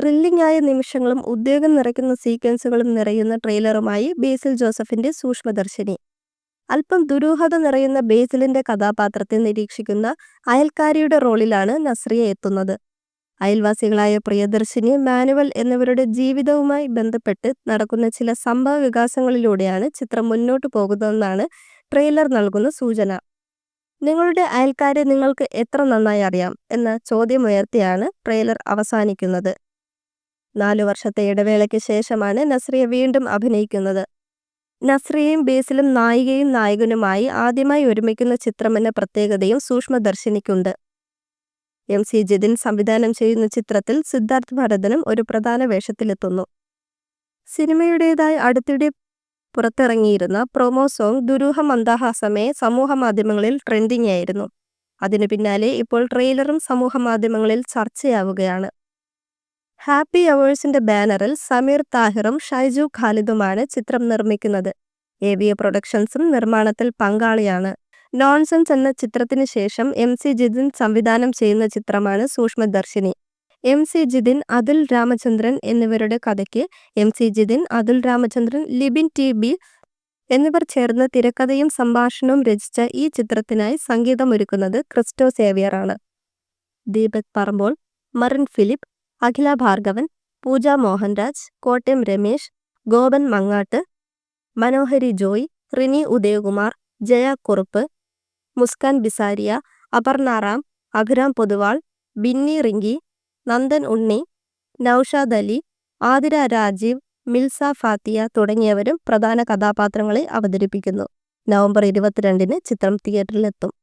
Thrilling ആയ നിമിഷങ്ങളും ഉദ്വേഗം നിറയ്ക്കുന്ന സീക്വൻസുകളും നിറയുന്ന ട്രെയിലറുമായി ബേസിൽ ജോസഫിന്റെ സൂക്ഷ്മദർശിനി. അല്പം ദുരൂഹത നിറയുന്ന ബേസിലിന്റെ കഥാപാത്രത്തെ നിരീക്ഷിക്കുന്ന അയൽക്കാരിയുടെ റോളിലാണ് നസ്രിയ എത്തുന്നത്. അയൽവാസികളായ പ്രിയദർശിനി, മാനുവൽ എന്നിവരുടെ ജീവിതവുമായി ബന്ധപ്പെട്ട് നടക്കുന്ന ചില സംഭവ വികാസങ്ങളിലൂടെയാണ് ചിത്രം മുന്നോട്ടു പോകുന്നതെന്നാണ് ട്രെയിലർ നൽകുന്ന സൂചന. നിങ്ങളുടെ അയൽക്കാരെ നിങ്ങൾക്ക് എത്ര നന്നായി അറിയാം എന്ന ചോദ്യമുയർത്തിയാണ് ട്രെയിലർ അവസാനിക്കുന്നത്. 4 വർഷത്തെ ഇടവേളയ്ക്ക് ശേഷമാണ് നസ്രിയ വീണ്ടും അഭിനയിക്കുന്നത്. നസ്രിയയും ബേസിലും നായികയും നായകനുമായി ആദ്യമായി ഒരുമിക്കുന്ന ചിത്രമെന്ന പ്രത്യേകതയും സൂക്ഷ്മദർശിനിക്കുണ്ട്. MC ജിതിൻ സംവിധാനം ചെയ്യുന്ന ചിത്രത്തിൽ സിദ്ധാർത്ഥ് ഭരതനും ഒരു പ്രധാന വേഷത്തിലെത്തുന്നു. സിനിമയുടേതായി അടുത്തിടെ പുറത്തിറങ്ങിയിരുന്ന പ്രൊമോ സോങ് ദുരൂഹ മന്ദഹാസമേ സമൂഹ മാധ്യമങ്ങളിൽ ട്രെൻഡിംഗ് ആയിരുന്നു. അതിനു പിന്നാലെ ഇപ്പോൾ ട്രെയിലറും സമൂഹ മാധ്യമങ്ങളിൽ ചർച്ചയാവുകയാണ്. ഹാപ്പി അവേഴ്സിന്റെ ബാനറിൽ സമീർ താഹിറും ഷൈജു ഖാലിദുമാണ് ചിത്രം നിർമ്മിക്കുന്നത്. AVA പ്രൊഡക്ഷൻസും നിർമ്മാണത്തിൽ പങ്കാളിയാണ്. നോൺസെൻസ് എന്ന ചിത്രത്തിന് ശേഷം MC ജിതിൻ സംവിധാനം ചെയ്യുന്ന ചിത്രമാണ് സൂക്ഷ്മദർശിനി. MC ജിതിൻ, അതുൽ രാമചന്ദ്രൻ എന്നിവരുടെ കഥയ്ക്ക് MC ജിതിൻ, അതുൽ രാമചന്ദ്രൻ, ലിബിൻ TB എന്നിവർ ചേർന്ന് തിരക്കഥയും സംഭാഷണവും രചിച്ച ഈ ചിത്രത്തിനായി സംഗീതമൊരുക്കുന്നത് ക്രിസ്റ്റോ സേവ്യറാണ്. ദീപക് പറമ്പോൾ, മറിൻ ഫിലിപ്പ്, അഖില ഭാർഗവൻ, പൂജ മോഹൻരാജ്, കോട്ടയം രമേശ്, ഗോപൻ മങ്ങാട്ട്, മനോഹരി ജോയ്, റിനി ഉദയകുമാർ, ജയ കുറുപ്പ്, മുസ്കാൻ ബിസാരിയ, അപർണ റാം, അഖ്രാം പൊതുവാൾ, ബിന്നി റിങ്കി, നന്ദൻ ഉണ്ണി, നൌഷാദ് അലി, ആതിര രാജീവ്, മിൽസ ഫാത്തിയ തുടങ്ങിയവരും പ്രധാന കഥാപാത്രങ്ങളെ അവതരിപ്പിക്കുന്നു. നവംബർ 22-ന് ചിത്രം തിയേറ്ററിലെത്തും.